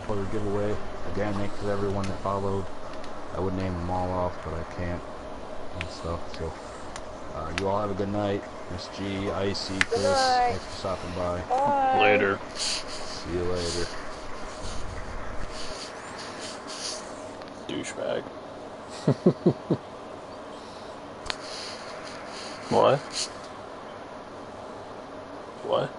for the giveaway. Again, thanks to everyone that followed. I would name them all off, but I can't and stuff. So you all have a good night. Miss G, Icy, Chris, thanks for stopping by. Bye. Later. See you later. Douchebag. What? What?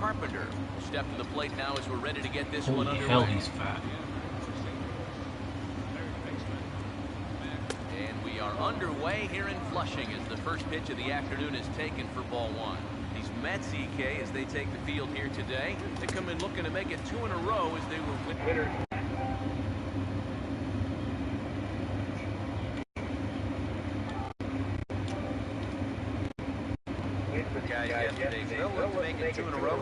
Carpenter step to the plate now as we're ready to get this one underway. Hell, he's fat. And we are underway here in Flushing as the first pitch of the afternoon is taken for ball one. These Mets, EK, as they take the field here today, they come in looking to make it 2 in a row as they were winners. Guys yesterday still look to make it 2 in a row.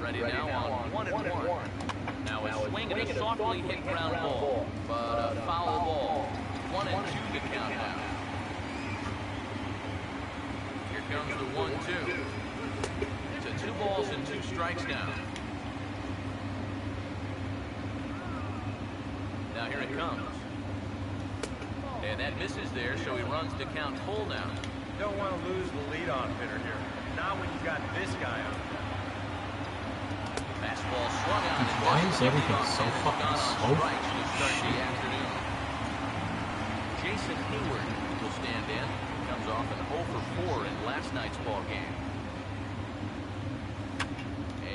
Ready now on 1-1. Now a swing and a softly hit ground ball, but a foul ball. 1-2 to count now. Here comes the 1-2. To 2 balls and 2 strikes now. Now here it comes. And that misses there, so he runs to count full now. Don't want to lose the leadoff hitter here. Not when you've got this guy on. Fastball swung out. Why is everything so fucking slow? Jason Hayward will stand in. Comes off an 0 for 4 in last night's ball game.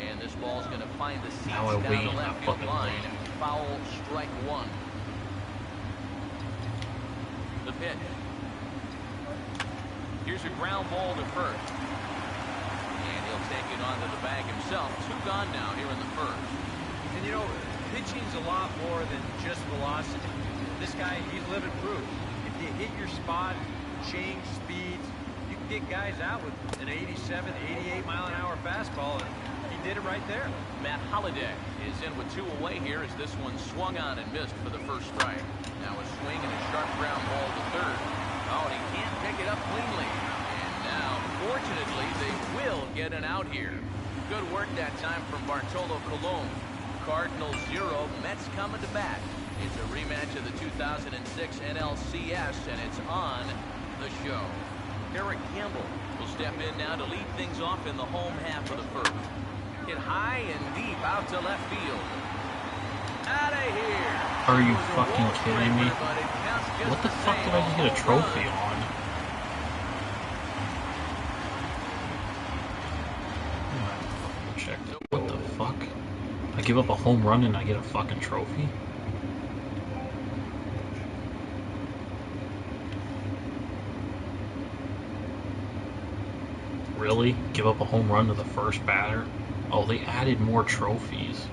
And this ball's going to find the seats down the left field line. Foul, strike 1. The pitch. Here's a ground ball to first. And he'll take it onto the bag himself. 2 gone now here in the first. And you know, pitching's a lot more than just velocity. This guy, he's living proof. If you hit your spot, change speeds, you can get guys out with an 87, 88 mile an hour fastball. And he did it right there. Matt Holliday is in with 2 away here as this one swung on and missed for the first strike. Now a swing and a sharp ground ball to third. Oh, and he can't pick it up cleanly. And now, fortunately, they will get an out here. Good work that time from Bartolo Colon. Cardinals 0, Mets coming to bat. It's a rematch of the 2006 NLCS, and it's on the show. Eric Campbell will step in now to lead things off in the home half of the first. Hit high and deep out to left field. Out of here. Are you fucking kidding me? What the fuck did I just get a trophy on? Check. What the fuck? I give up a home run and I get a fucking trophy? Really? Give up a home run to the first batter? Oh, they added more trophies.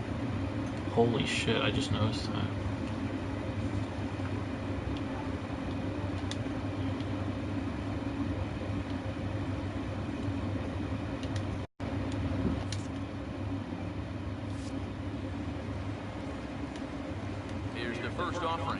Holy shit, I just noticed that. Here's the first offering.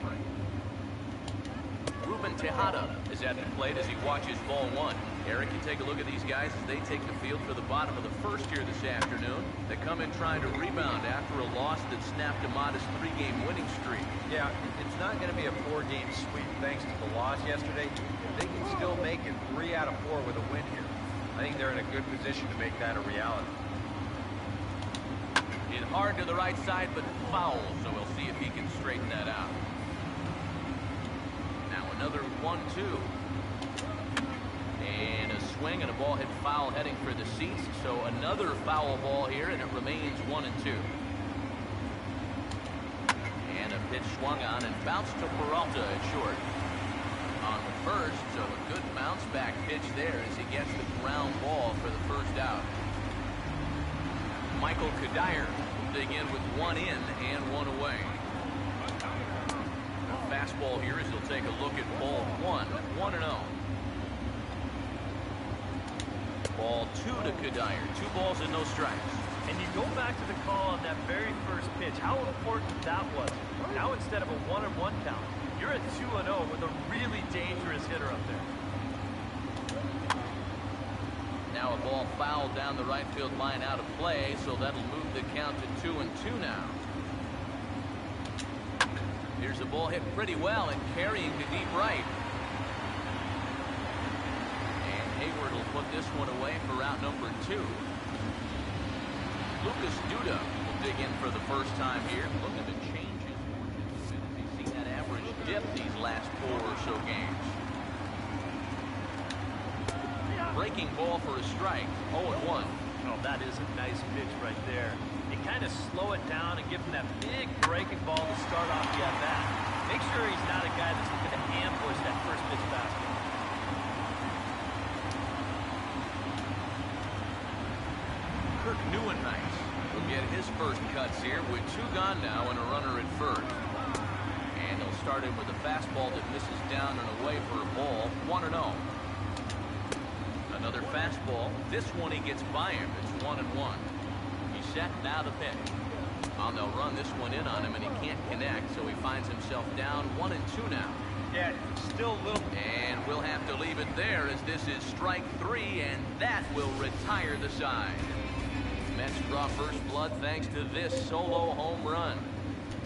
Ruben Tejada is at the plate as he watches ball 1. Eric, you take a look at these guys as they take the field for the bottom of the first here this afternoon. They come in trying to rebound after a loss that snapped a modest 3-game winning streak. Yeah, it's not going to be a 4-game sweep thanks to the loss yesterday. They can still make it 3 out of 4 with a win here. I think they're in a good position to make that a reality. Hit hard to the right side, but foul, so we'll see if he can straighten that out. Now another 1-2. And a swing and a ball hit foul heading for the seats. So another foul ball here, and it remains 1-2. And a pitch swung on and bounced to Peralta at short. On the first, so a good bounce back pitch there as he gets the ground ball for the first out. Michael Kadire will dig in with 1 in and 1 away. A fastball here as he'll take a look at ball 1, 1-0. Ball 2 to Kadire. 2 balls and no strikes. And you go back to the call on that very first pitch, how important that was. Now instead of a 1-1 count, you're at 2-0 with a really dangerous hitter up there. Now a ball fouled down the right field line out of play, so that'll move the count to 2-2 now. Here's a ball hit pretty well and carrying to deep right. Hayward will put this one away for route number 2. Lucas Duda will dig in for the first time here. Looking to change his fortunes as he's seen that average dip these last 4 or so games. Breaking ball for a strike. 0-1. Oh, that is a nice pitch right there. You kind of slow it down and give him that big breaking ball to start off the at-bat. Make sure he's not a guy that's looking to ambush that first pitch fastball. Kirk Neuenheis will get his first cuts here with 2 gone now and a runner at first. And he'll start in with a fastball that misses down and away for a ball. 1-0. Another fastball. This one he gets by him. It's 1-1. He's set now to pitch. They'll run this one in on him and he can't connect, so he finds himself down 1-2 now. Yeah, still a little. And we'll have to leave it there as this is strike 3, and that will retire the side. Mets draw first blood thanks to this solo home run.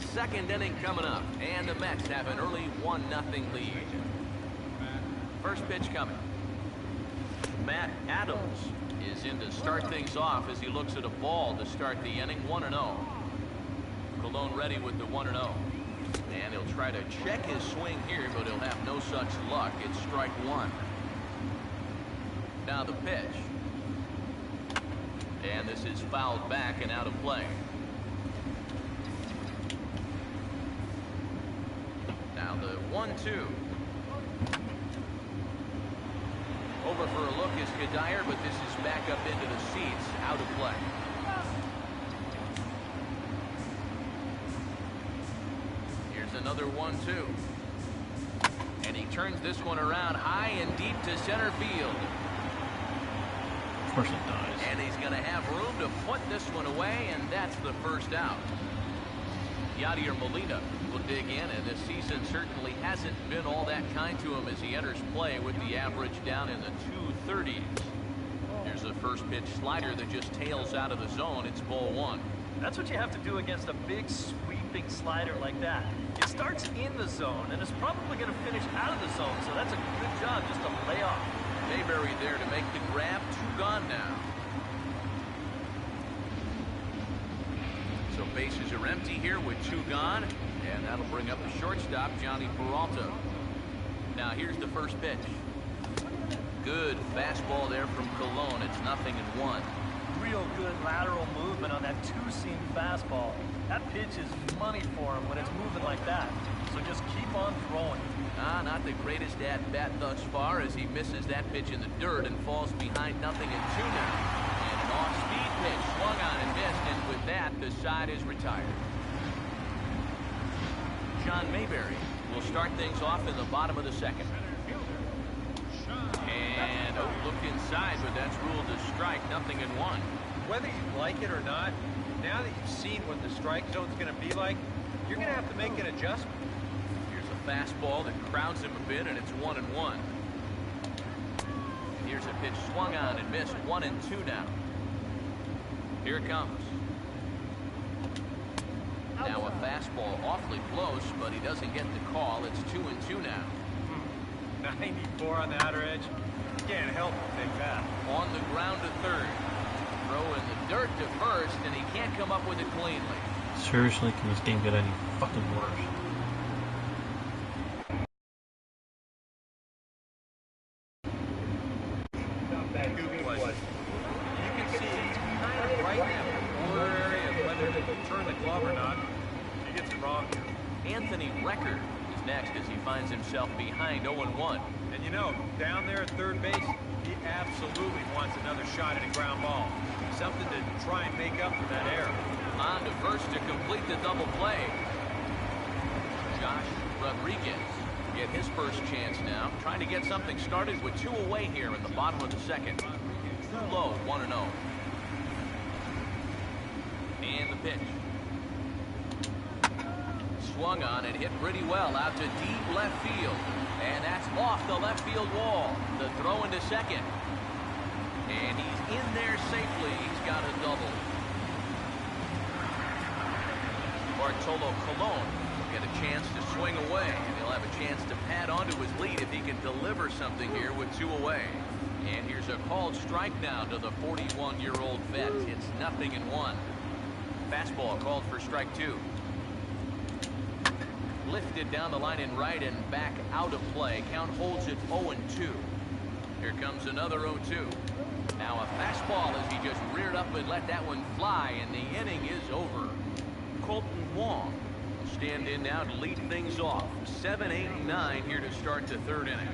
Second inning coming up, and the Mets have an early 1-0 lead. First pitch coming. Matt Adams is in to start things off as he looks at a ball to start the inning. 1-0. Colon ready with the 1-0. And he'll try to check his swing here, but he'll have no such luck. It's strike 1. Now the pitch. And this is fouled back and out of play. Now the 1-2. Over for a look is Kadire, but this is back up into the seats, out of play. Here's another 1-2. And he turns this one around high and deep to center field. Of course it does. And he's going to have room to put this one away, and that's the first out. Yadier Molina will dig in, and this season certainly hasn't been all that kind to him as he enters play with the average down in the 230s. Here's a first pitch slider that just tails out of the zone. It's ball one. That's what you have to do against a big sweeping slider like that. It starts in the zone, and it's probably going to finish out of the zone, so that's a good job just to lay off. Mayberry there to make the grab. 2 gone now. So bases are empty here with 2 gone, and that'll bring up the shortstop, Johnny Peralta. Now here's the first pitch. Good fastball there from Colon. It's 0-1. Real good lateral movement on that 2-seam fastball. That pitch is money for him when it's moving like that. So just keep on throwing. Not the greatest at-bat thus far as he misses that pitch in the dirt and falls behind 0-2 now. And an off-speed pitch swung on and missed, and with that, the side is retired. John Mayberry will start things off in the bottom of the second. And looked inside, but that's ruled a strike. 0-1. Whether you like it or not, now that you've seen what the strike zone's going to be like, you're going to have to make an adjustment. Here's a fastball that crowds him a bit, and it's 1-1. Here's a pitch swung on and missed. 1-2 now. Here it comes. Now a fastball awfully close, but he doesn't get the call. It's 2-2 now. 94 on the outer edge. Can't help but take that. On the ground to third. Throw in the dirt to first, and he can't come up with it cleanly. Seriously, can this game get any fucking worse? Good question. You can see he's kind of right in that corner area, whether to turn the glove or not. He gets it wrong here. Anthony Record is next as he finds himself behind 0-1. And you know, down there at third base, he absolutely wants another shot at a ground ball. Something to try and make up for that error. On to first to complete the double play. Josh Rodriguez get his first chance now. Trying to get something started with 2 away here in the bottom of the second. Too low, 1-0. And the pitch. Swung on and hit pretty well out to deep left field. And that's off the left field wall. The throw into second. And he's in there safely. He's got a double. Bartolo Colon will get a chance to swing away. And he'll have a chance to pad onto his lead if he can deliver something here with 2 away. And here's a called strike now to the 41-year-old vet. It's 0-1. Fastball called for strike 2. Lifted down the line in right and back out of play. Count holds it 0-2. Here comes another 0-2. Now a fastball as he just reared up and let that one fly, and the inning is over. Colton Wong will stand in now to lead things off. 7, 8, 9 here to start the third inning.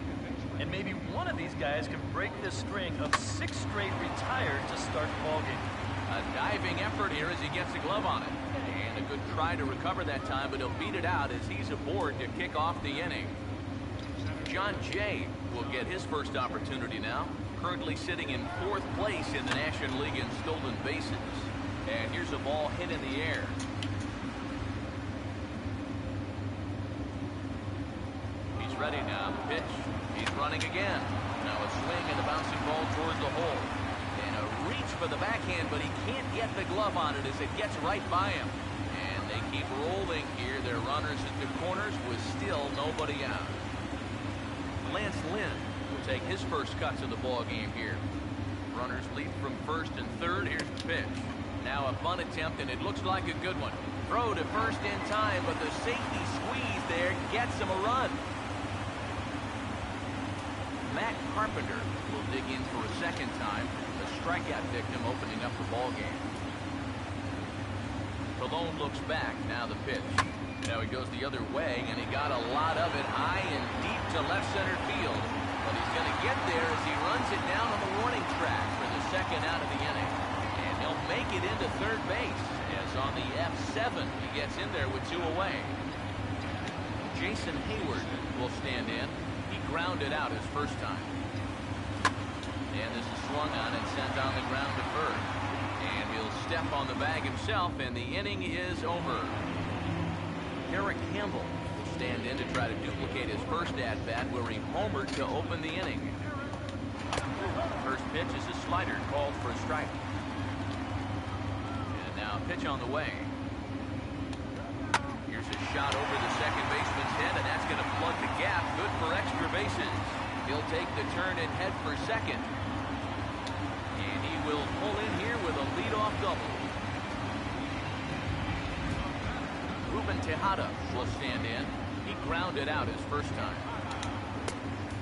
And maybe one of these guys can break this string of 6 straight retired to start the ballgame. A diving effort here as he gets a glove on it. And a good try to recover that time, but he'll beat it out as he's aboard to kick off the inning. John Jay will get his first opportunity now. Currently sitting in 4th place in the National League in stolen bases. And here's a ball hit in the air. He's ready now. Pitch. He's running again. Now a swing and a bouncing ball toward the hole. And a reach for the backhand, but he can't get the glove on it as it gets right by him. And they keep rolling here. Their runners at the corners with still nobody out. Lance Lynn will take his first cuts of the ball game here. Runners lead from first and third. Here's the pitch. Now a bunt attempt, and it looks like a good one. Throw to first in time, but the safety squeeze there gets him a run. Matt Carpenter will dig in for a second time. The strikeout victim opening up the ball game. Colon looks back. Now the pitch. Now he goes the other way, and he got a lot of it high and deep to left center field. But he's going to get there as he runs it down on the warning track for the second out of the inning. And he'll make it into third base as on the F7 he gets in there with 2 away. Jason Hayward will stand in. He grounded out his first time. And this is swung on and sent on the ground to first. And he'll step on the bag himself, and the inning is over. Eric Campbell will stand in to try to duplicate his first at-bat where he homered to open the inning. First pitch is a slider called for a strike. And now a pitch on the way. Here's a shot over the second baseman's head, and that's going to plug the gap. Good for extra bases. He'll take the turn and head for second. And he will pull in here with a leadoff double. Ruben Tejada will stand in. He grounded out his first time.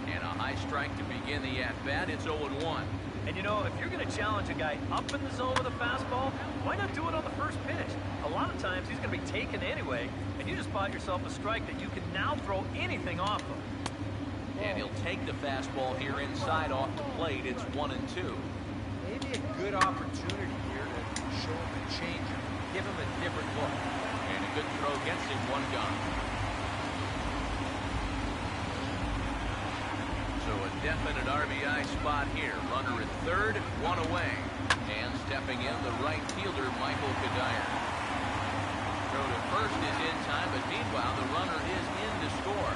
And a high strike to begin the at-bat. It's 0-1. And you know, if you're going to challenge a guy up in the zone with a fastball, why not do it on the first pitch? A lot of times he's going to be taken anyway, and you just bought yourself a strike that you can now throw anything off of. And he'll take the fastball here inside off the plate. It's 1-2. Maybe a good opportunity here to show him a changeup, give him a different look. And a good throw gets him one gone. So a definite RBI spot here. Runner at third, one away. And stepping in, the right fielder, Michael Kadire. Throw to first is in time, but meanwhile, the runner is in to score.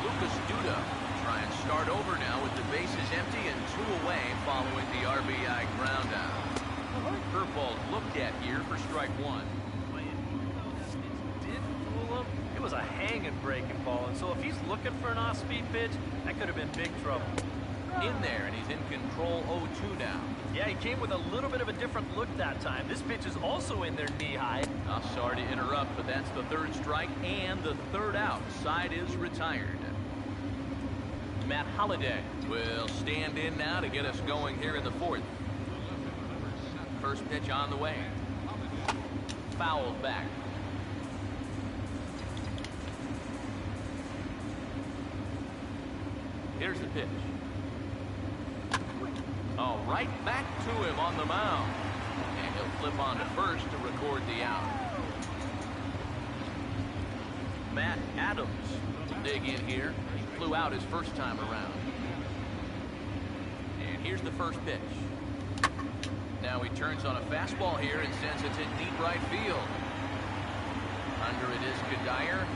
Lucas Duda try and start over now with the bases empty and two away following the RBI ground out. Curveball looked at here for strike one. Did fool him. It was a hanging breaking ball, and so if he's looking for an off-speed pitch, that could have been big trouble. In there, and he's in control 0-2 now. Yeah, he came with a little bit of a different look that time. This pitch is also in there knee-high. I'm sorry to interrupt, but that's the third strike and the third out. Side is retired. Matt Holliday will stand in now to get us going here in the fourth. First pitch on the way. Fouled back. Here's the pitch. Oh, right back to him on the mound. And he'll flip on to first to record the out. Matt Adams will dig in here. He flew out his first time around. And here's the first pitch. Now he turns on a fastball here and sends it to deep right field. Under it is Kadire.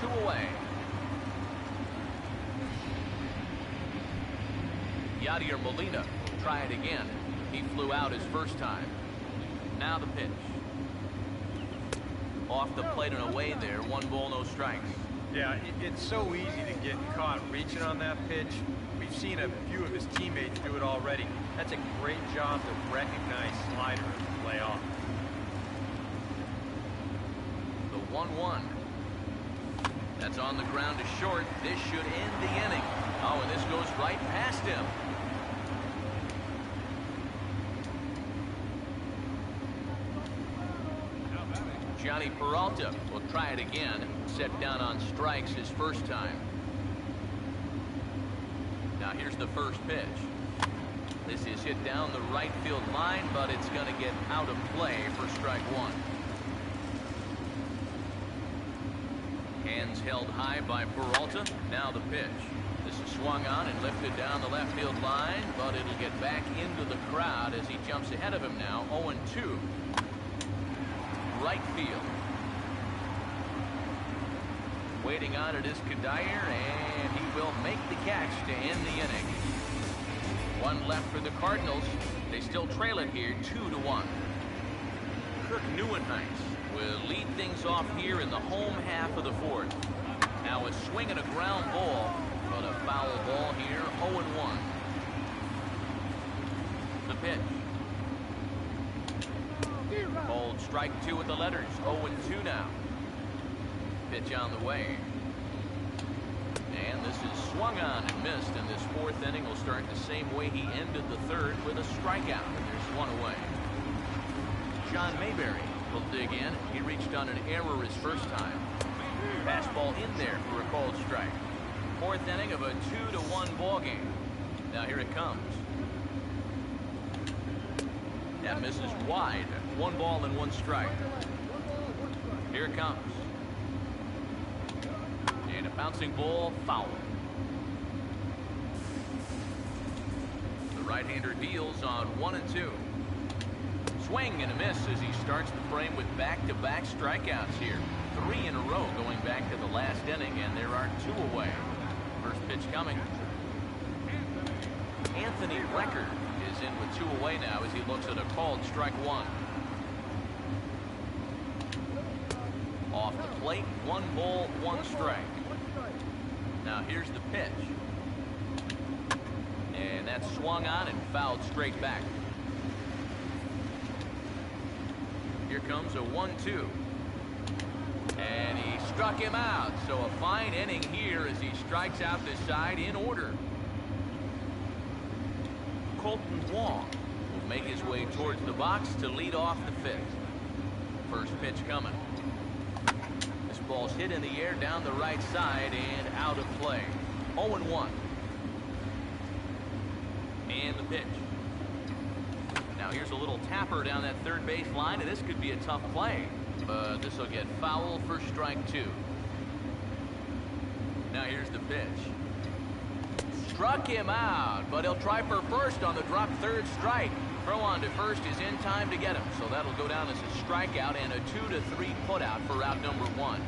Two away. Yadier Molina will try it again. He flew out his first time. Now the pitch. Off the plate and away there. 1 ball, no strikes. Yeah, it's so easy to get caught reaching on that pitch. We've seen a few of his teammates do it already. That's a great job to recognize slider and play off. The 1-1. That's on the ground to short. This should end the inning. Oh, and this goes right past him. Johnny Peralta will try it again. Set down on strikes his first time. Now here's the first pitch. This is hit down the right field line, but it's going to get out of play for strike one. Hands held high by Peralta. Now the pitch. This is swung on and lifted down the left field line, but it'll get back into the crowd as he jumps ahead of him now. 0-2. Right field. Waiting on it is Kadire, and he will make the catch to end the inning. One left for the Cardinals. They still trail it here 2-1. Kirk Neuenhuis will lead things off here in the home half of the fourth. Now a swing and a ground ball, but a foul ball here. 0-1. The pitch. Old strike two with the letters. 0-2 now. Pitch on the way. And this is swung on and missed, and this fourth inning will start the same way he ended the third with a strikeout. And there's one away. John Mayberry will dig in. He reached on an error his first time. Fastball in there for a called strike. Fourth inning of a 2-1 ball game. Now here it comes. That misses wide. 1 ball and 1 strike. Here it comes. And a bouncing ball, foul. right-hander deals on 1-2. Swing and a miss as he starts the frame with back-to-back strikeouts here. 3 in a row going back to the last inning, and there are 2 away. First pitch coming. Anthony Record is in with 2 away now as he looks at a called strike 1. Off the plate, 1 ball, 1 strike. Now here's the pitch. And that's swung on and fouled straight back. Here comes a 1-2. And he struck him out. So a fine inning here as he strikes out the side in order. Colton Wong will make his way towards the box to lead off the 5th. First pitch coming. This ball's hit in the air down the right side and out of play. 0-1. And the pitch. Now here's a little tapper down that third base line, and this could be a tough play. But this will get foul for strike 2. Now here's the pitch. Struck him out, but he'll try for first on the drop third strike. Throw on to first is in time to get him, so that'll go down as a strikeout and a 2-3 putout for out number 1.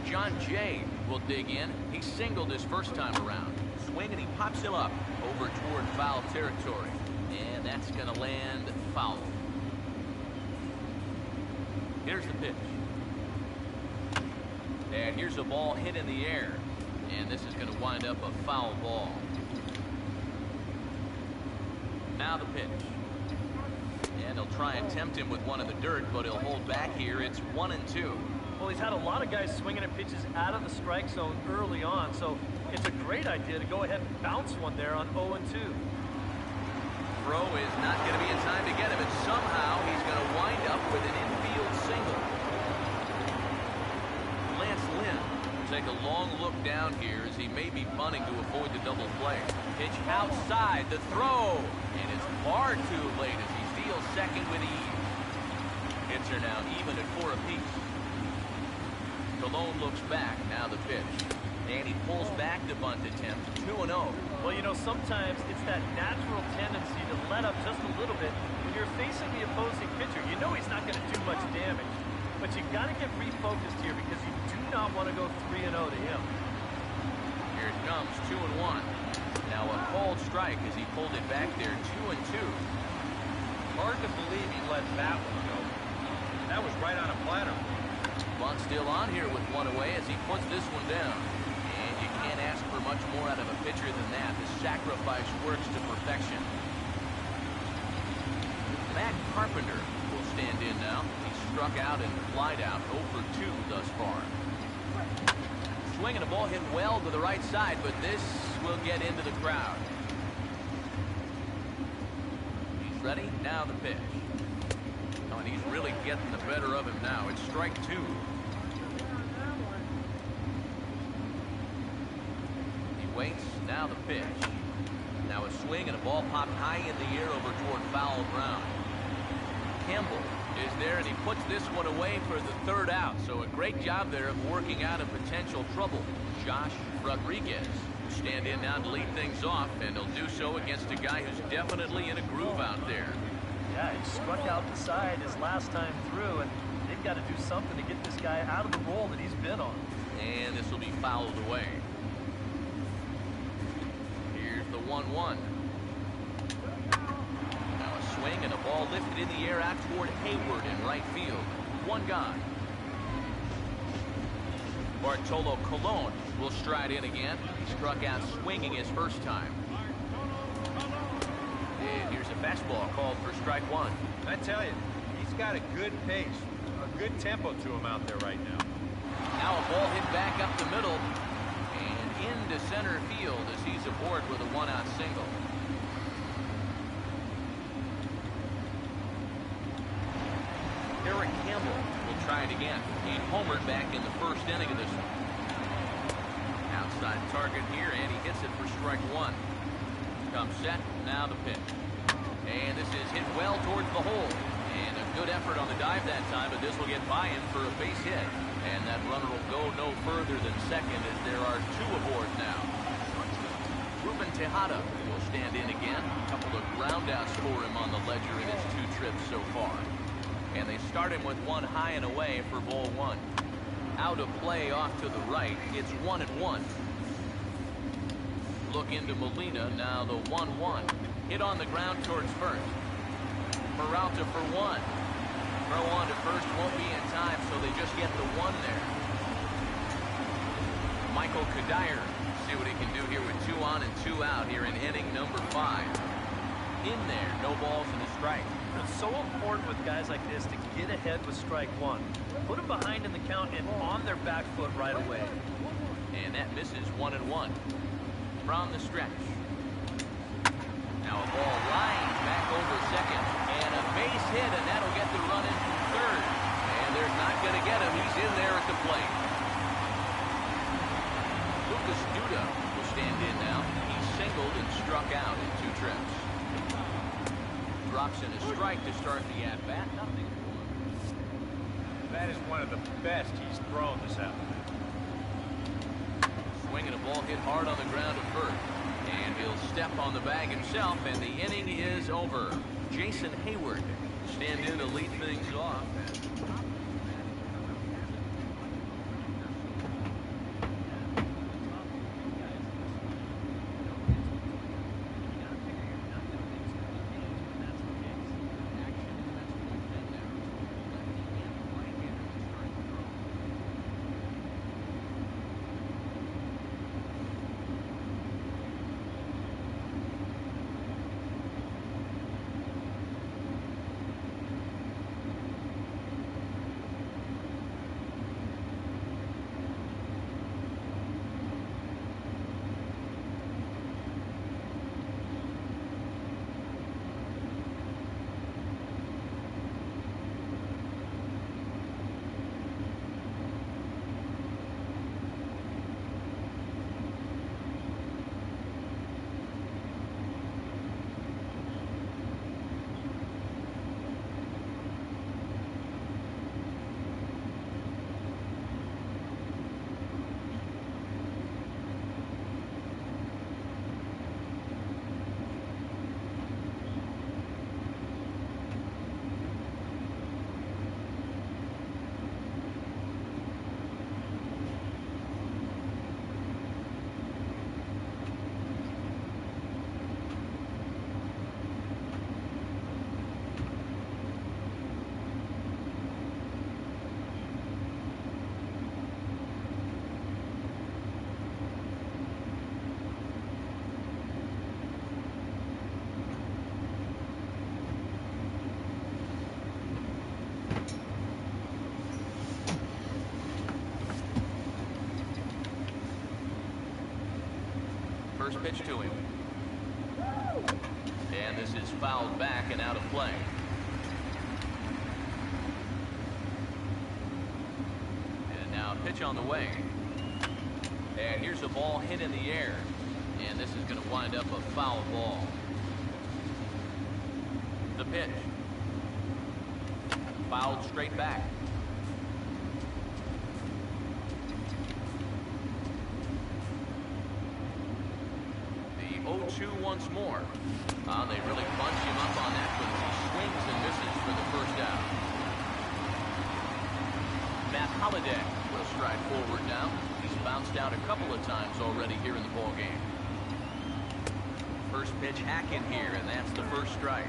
John Jay will dig in. He singled his first time around. Swing and he pops him up over toward foul territory, and that's going to land foul. Here's the pitch. And here's a ball hit in the air. And this is going to wind up a foul ball. Now the pitch. And he'll try and tempt him with one in the dirt, but he'll hold back here. It's 1-2. Well, he's had a lot of guys swinging at pitches out of the strike zone early on, so it's a great idea to go ahead and bounce one there on 0-2. Throw is not going to be in time to get him, and somehow he's going to wind up with an infield single. Lance Lynn will take a long look down here as he may be bunting to avoid the double play. Pitch outside, the throw, and it's far too late as he steals second with ease. Hits are now even at 4 apiece. Cologne looks back, now the pitch. And he pulls back the bunt attempt, 2-0. Well, you know, sometimes it's that natural tendency to let up just a little bit. When you're facing the opposing pitcher, you know he's not going to do much damage. But you got to get refocused here because you do not want to go 3-0 to him. Here it comes, 2-1. Now a called strike as he pulled it back there, 2-2. Hard to believe he let that one go. That was right on a platter. Bunt still on here with 1 away as he puts this one down. And you can't ask for much more out of a pitcher than that. The sacrifice works to perfection. Matt Carpenter will stand in now. He struck out and flied out 0 for 2 thus far. Swinging a ball hit well to the right side, but this will get into the crowd. He's ready. Now the pitch. Oh, and he's really getting the better of him now. It's strike 2. He waits. Now the pitch. Now a swing and a ball popped high in the air over toward foul ground. Campbell is there, and he puts this one away for the 3rd out. So a great job there of working out of potential trouble. Josh Rodriguez will stand in now to lead things off, and he'll do so against a guy who's definitely in a groove out there. Yeah, he struck out the side his last time through, and they've got to do something to get this guy out of the role that he's been on. And this will be fouled away. Here's the 1-1. Now a swing and a ball lifted in the air out toward Hayward in right field. 1 gone. Bartolo Colon will stride in again. He struck out swinging his first time. And here's a fastball called for strike 1. I tell you, he's got a good pace, a good tempo to him out there right now. Now a ball hit back up the middle and into center field as he's aboard with a 1-out single. Eric Campbell will try it again. He homered back in the 1st inning of this one. Outside target here, and he hits it for strike 1. Comes set, now the pitch. And this is hit well towards the hole. And a good effort on the dive that time, but this will get by him for a base hit. And that runner will go no further than second as there are 2 aboard now. Ruben Tejada will stand in again. A couple of groundouts for him on the ledger in his 2 trips so far. And they start him with one high and away for ball 1. Out of play off to the right. It's 1-1. Look into Molina. Now the 1-1. Hit on the ground towards first. Peralta for 1. Throw on to first won't be in time, so they just get the 1 there. Michael Kadire. See what he can do here with 2 on and 2 out here in inning number 5. In there, no balls and a strike. It's so important with guys like this to get ahead with strike 1. Put them behind in the count and on their back foot right away. And that misses 1-1 from the stretch. Now a ball lined back over second. And a base hit, and that'll get the run in from third. And they're not going to get him. He's in there at the plate. Lucas Duda will stand in now. He singled and struck out in 2 trips. Drops in a strike to start the at-bat. Nothing. That is one of the best he's thrown this afternoon. Swinging a ball hit hard on the ground to first. And he'll step on the bag himself, and the inning is over. Jason Hayward stand in to lead things off. First pitch to him. And this is fouled back and out of play. And now a pitch on the way. And here's a ball hit in the air. And this is going to wind up a foul ball. The pitch. Fouled straight back. The 0-2 once more. They really bunch him up on that one. He swings and misses for the first out. Matt Holliday will stride forward now. He's bounced out a couple of times already here in the ball game. First pitch hack in here, and that's the first strike.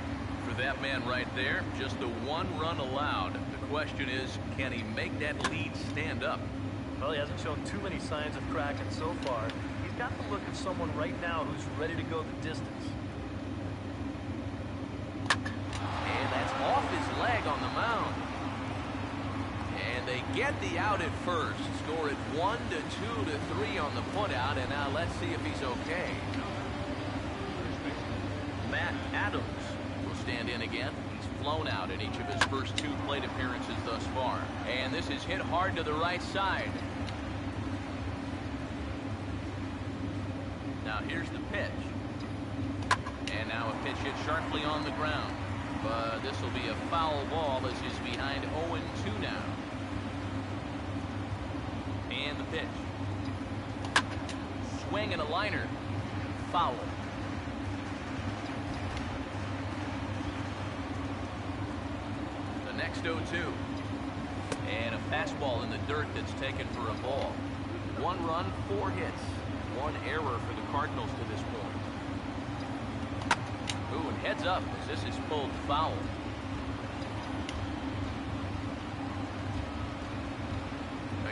For that man right there, just the 1 run allowed. The question is, can he make that lead stand up? Well, he hasn't shown too many signs of cracking so far. He's got the look of someone right now who's ready to go the distance. And that's off his leg on the mound. And they get the out at first. Score it 1-2 to 3 on the putout, and now let's see if he's okay. Matt Adams will stand in again. He's flown out in each of his first 2 plate appearances thus far. And this is hit hard to the right side. Now here's the pitch. And now a pitch hit sharply on the ground. But this will be a foul ball as he's behind 0-2 now. And the pitch. Swing and a liner. foul. The next 0-2. And a fastball in the dirt that's taken for a ball. 1 run, 4 hits. 1 error for the Cardinals to this point. Ooh, and heads up as this is pulled foul.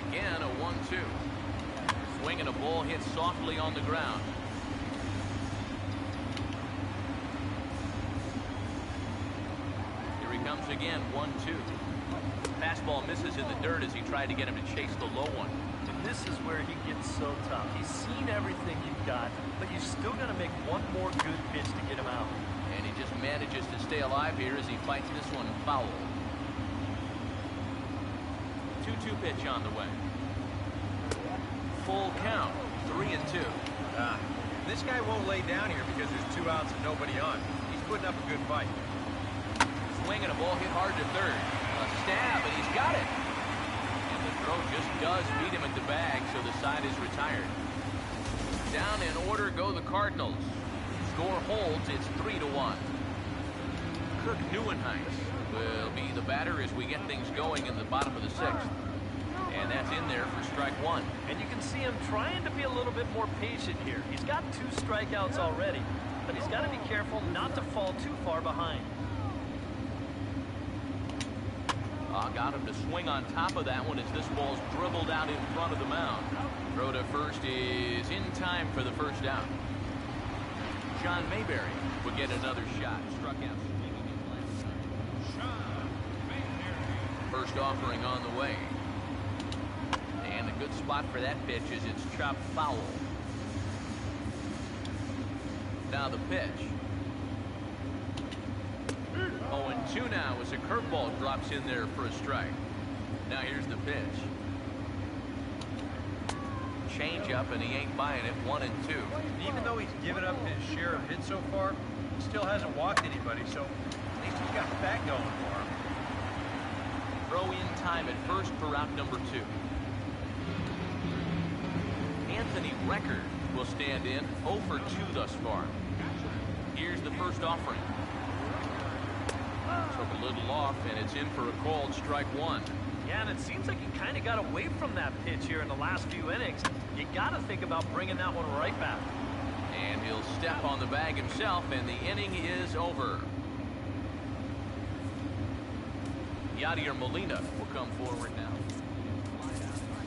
Again, a 1-2. Swing and a ball hit softly on the ground. Here he comes again, 1-2. Fastball misses in the dirt as he tried to get him to chase the low one. And this is where he gets so tough. He's seen everything you've got, but you still got to make one more good pitch to get him out. And he just manages to stay alive here as he fights this one foul. 2-2 pitch on the way. Full count, 3-2. This guy won't lay down here because there's 2 outs and nobody on. He's putting up a good fight. Swing and a ball hit hard to third. A stab, and he's got it. And the throw just does beat him at the bag, so the side is retired. Down in order go the Cardinals. Score holds, it's 3-1. Kirk Neuenheis will be the batter as we get things going in the bottom of the 6th. And that's in there for strike 1. And you can see him trying to be a little bit more patient here. He's got 2 strikeouts already, but he's got to be careful not to fall too far behind. Got him to swing on top of that one as this ball's dribbled out in front of the mound. Throw to first is in time for the first down. John Mayberry will get another shot. Struck out swinging his last time. First offering on the way. And a good spot for that pitch is it's chopped foul. Now the pitch. 0-2 now as a curveball drops in there for a strike. Now here's the pitch. Change up and he ain't buying it. 1-2. Even though he's given up his share of hits so far, he still hasn't walked anybody, so at least he's got that going for him. Throw in time at first for out number 2. Anthony Record will stand in 0 for 2 thus far. Here's the first offering. Took a little off, and it's in for a called strike 1. Yeah, and it seems like he kind of got away from that pitch here in the last few innings. You got to think about bringing that one right back. And he'll step on the bag himself, and the inning is over. Yadier Molina will come forward now.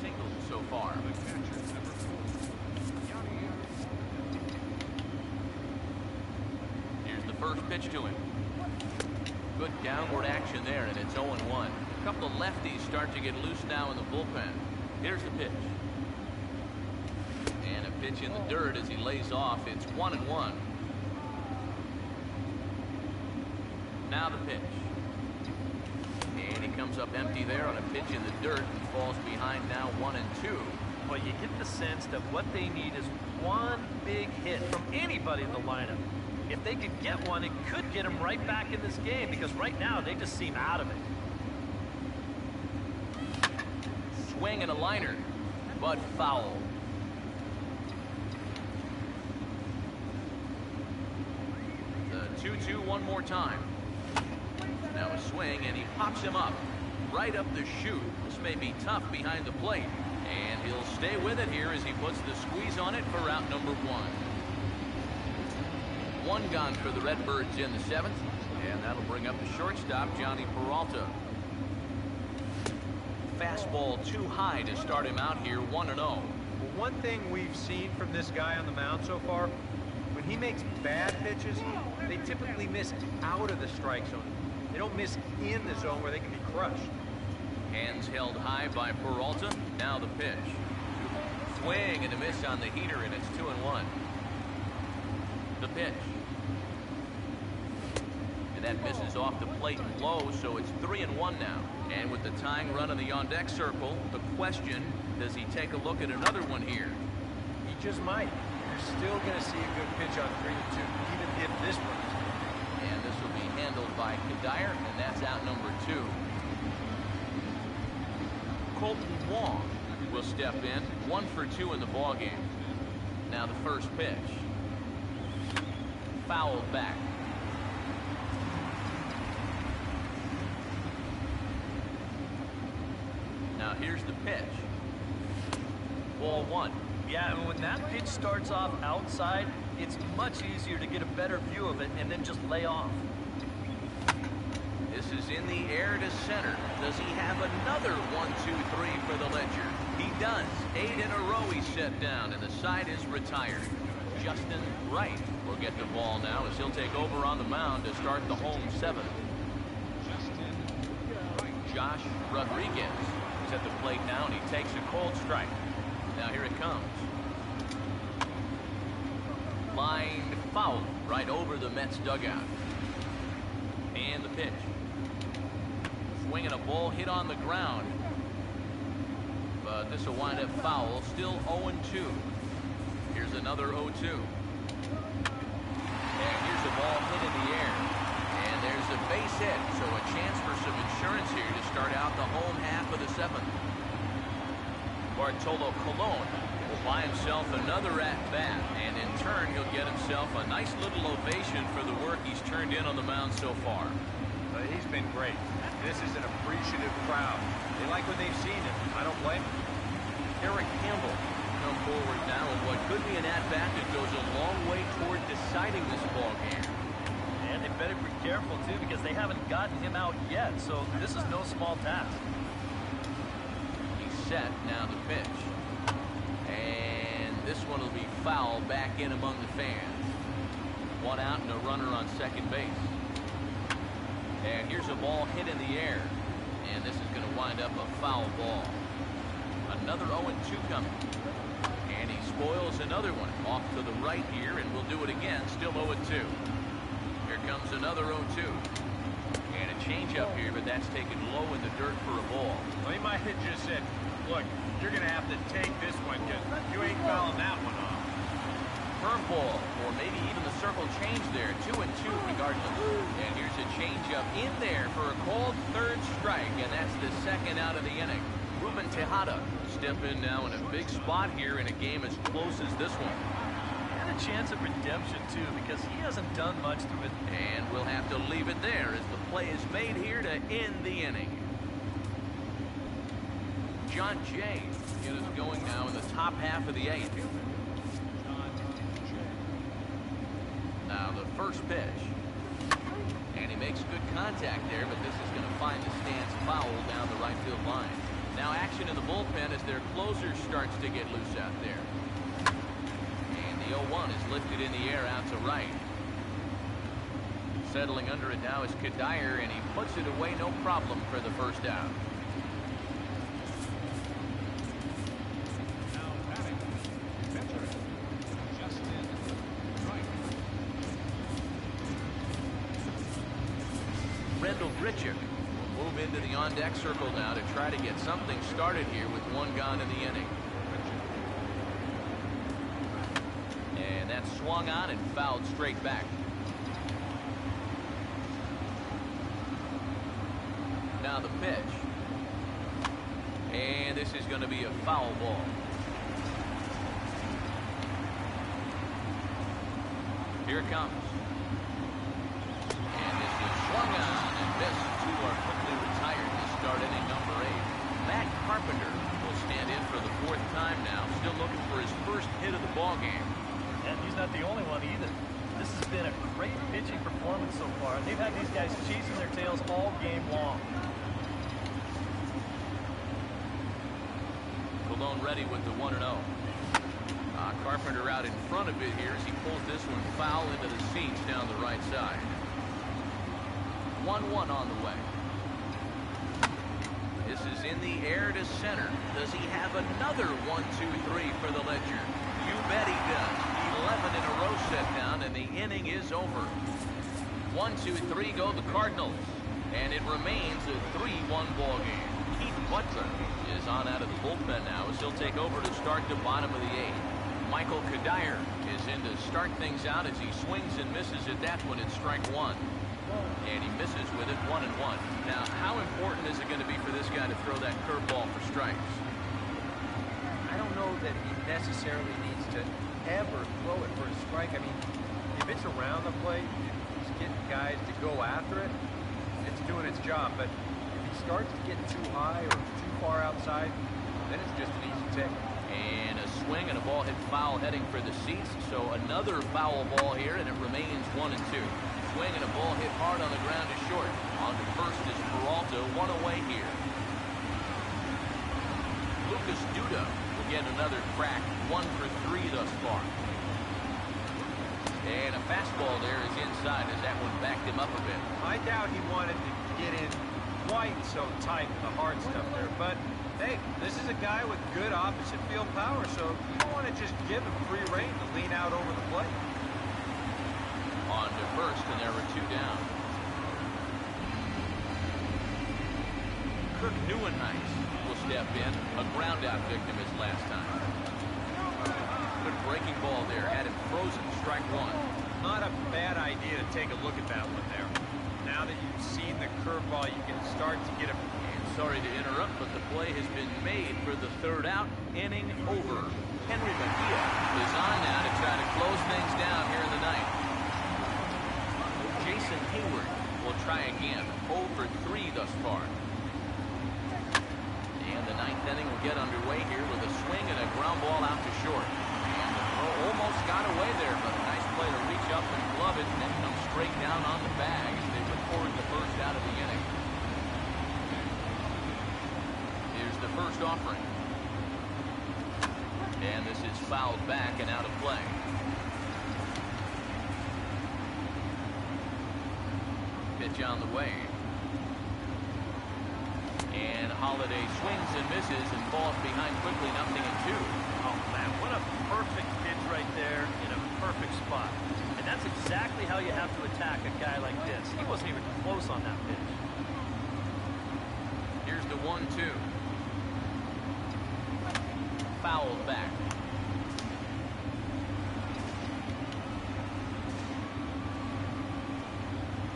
Single so far. Here's the first pitch to him. Good downward action there, and it's 0-1. A couple of lefties start to get loose now in the bullpen. Here's the pitch. And a pitch in the dirt as he lays off. It's 1-1. Now the pitch. And he comes up empty there on a pitch in the dirt and falls behind now 1-2. Well, you get the sense that what they need is one big hit from anybody in the lineup. If they could get one, it could get them right back in this game because right now they just seem out of it. Swing and a liner, but foul. The 2-2 one more time. Now a swing, and he pops him up right up the chute. This may be tough behind the plate, and he'll stay with it here as he puts the squeeze on it for out number 1. 1 gone for the Redbirds in the 7th, and that'll bring up the shortstop, Johnny Peralta. Fastball too high to start him out here, 1-0. Well, one thing we've seen from this guy on the mound so far, when he makes bad pitches, they typically miss out of the strike zone. They don't miss in the zone where they can be crushed. Hands held high by Peralta. Now the pitch. Swing and a miss on the heater, and it's 2-1. The pitch. And that misses off the plate and low, so it's 3-1 now. And with the tying run in the on-deck circle, the question, does he take a look at another one here? He just might. You're still going to see a good pitch on 3-2, even if this runs. And this will be handled by Kadire, and that's out number 2. Colton Wong will step in, 1 for 2 in the ballgame. Now the first pitch. fouled back. Now here's the pitch. Ball 1. Yeah, and when that pitch starts off outside, it's much easier to get a better view of it and then just lay off. This is in the air to center. Does he have another 1, 2, 3 for the Ledger? He does. 8 in a row he's set down, and the side is retired. Justin Wright will get the ball now as he'll take over on the mound to start the home 7th. Josh Rodriguez is at the plate now, and he takes a cold strike. Now here it comes. Line foul right over the Mets dugout. And the pitch. Swinging a ball hit on the ground. But this will wind up foul. Still 0-2. Here's another 0-2. And here's a ball hit in the air. And there's a base hit. So a chance for some insurance here to start out the home half of the 7th. Bartolo Colon will buy himself another at-bat, and in turn he'll get himself a nice little ovation for the work he's turned in on the mound so far. He's been great. This is an appreciative crowd. They like what they've seen, and I don't blame them. Eric Campbell come forward now in what could be an at-bat that goes a long way toward deciding this ball game. And they better be careful, too, because they haven't gotten him out yet, so this is no small task. Set now the pitch, and this one will be foul back in among the fans. 1 out and a runner on second base. And here's a ball hit in the air, and this is going to wind up a foul ball. Another 0-2 coming, and he spoils another one off to the right here, and we'll do it again. Still 0-2. Here comes another 0-2. And a changeup here, but that's taken low in the dirt for a ball. Well, he might have just said, look, you're going to have to take this one because you ain't fouling that one off. Curveball, or maybe even the circle change there. 2-2 regardless. And here's a changeup in there for a called 3rd strike, and that's the 2nd out of the inning. Ruben Tejada step in now in a big spot here in a game as close as this one. And a chance of redemption, too, because he hasn't done much to it. And we'll have to leave it there as the play is made here to end the inning. John Jay is going now in the top half of the 8th. Now the first pitch. And he makes good contact there, but this is going to find the stance foul down the right field line. Now action in the bullpen as their closer starts to get loose out there. And the 0-1 is lifted in the air out to right. Settling under it now is Kadire, and he puts it away no problem for the first out. Rendell Grichuk will move into the on-deck circle now to try to get something started here with 1 gone in the inning. And that's swung on and fouled straight back. Now the pitch. And this is going to be a foul ball. Here it comes. And this is swung on and missed. 2 are quickly retired to start inning number 8. Matt Carpenter will stand in for the 4th time now, still looking for his first hit of the ball game. And he's not the only one either. This has been a great pitching performance so far. They've had these guys chasing their tails all game long. Colon ready with the 1-0. Carpenter out in front of it here as he pulls this one foul into the seats down the right side. 1-1 on the way. This is in the air to center. Does he have another 1, 2, 3 for the Ledger? You bet he does. 11 in a row set down, and the inning is over. 1, 2, 3 go the Cardinals, and it remains a 3-1 ball game. Keith Butler is on out of the bullpen now as he'll take over to start the bottom of the 8th. Michael Kadire is in to start things out as he swings and misses at that one at strike 1. And he misses with it 1-1. Now, how important is it going to be for this guy to throw that curveball for strikes? I don't know that he necessarily needs to ever throw it for a strike. I mean, if it's around the plate, he's getting guys to go after it, it's doing its job. But if he starts to get too high or too far outside, then it's just an easy take. And a swing and a ball hit foul heading for the seats. So another foul ball here, and it remains 1-2. Swing and a ball hit hard on the ground is short. On to first is Peralta, one away here. Lucas Duda will get another crack, 1 for 3 thus far. And a fastball there is inside as that one backed him up a bit. I doubt he wanted to get in quite so tight in the hard stuff there, but hey, this is a guy with good opposite field power, so you don't want to just give him free rein to lean out over the plate. On to first, and there were 2 down. Kirk Neuenhuis will step in, a ground-out victim his last time. Good breaking ball there, had him frozen, strike 1. Not a bad idea to take a look at that one there. Now that you've seen the curveball, you can start to get a... And sorry to interrupt, but the play has been made for the 3rd out, inning over. Henry Mejia is on now to try to close things down here in the ninth. Jason Hayward will try again, 0 for 3 thus far. And the 9th inning will get underway here with a swing and a ground ball out to short. And the throw almost got away there, but a nice play to reach up and glove it and then come straight down on the bag as they record the 1st out of the inning. Here's the first offering. And this is fouled back and out of play. Pitch on the way. And Holiday swings and misses and falls behind quickly, 0-2. Oh, man, what a perfect pitch right there in a perfect spot. And that's exactly how you have to attack a guy like this. He wasn't even close on that pitch. Here's the 1-2. Fouled back.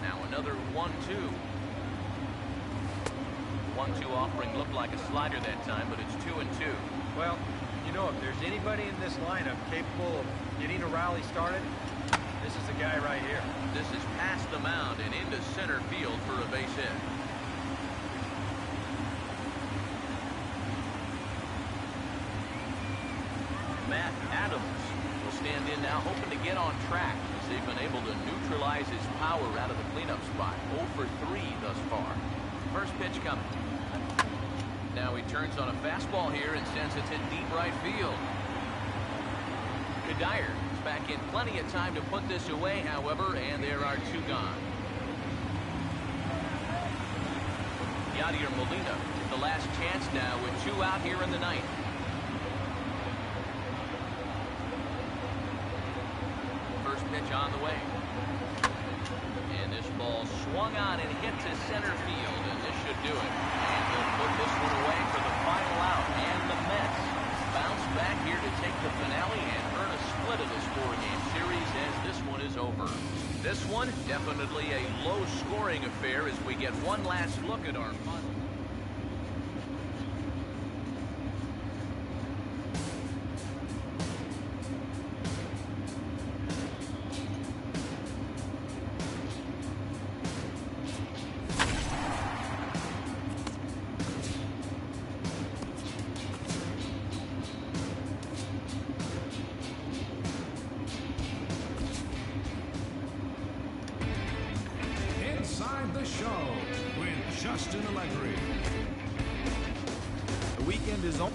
Now another 1-2. 1-2 offering looked like a slider that time, but it's 2-2. Well, you know, if there's anybody in this lineup capable of getting a rally started, this is the guy right here. This is past the mound and into center field for a base hit. Matt Adams will stand in now, hoping to get on track as they've been able to neutralize his power out of the cleanup spot. 0 for 3 thus far. First pitch coming. Now he turns on a fastball here and sends it to deep right field. Kadire is back in plenty of time to put this away, however, and there are 2 gone. Yadier Molina, the last chance now with 2 out here in the ninth. First pitch on the way. And this ball swung on and hit to center field, and this should do it. And he'll put this one away for the final out. And the Mets bounce back here to take the finale and earn a split of this 4-game series as this one is over. This one, definitely a low-scoring affair as we get one last look at our fun. Inside the Show with Justin Allegri. The weekend is on.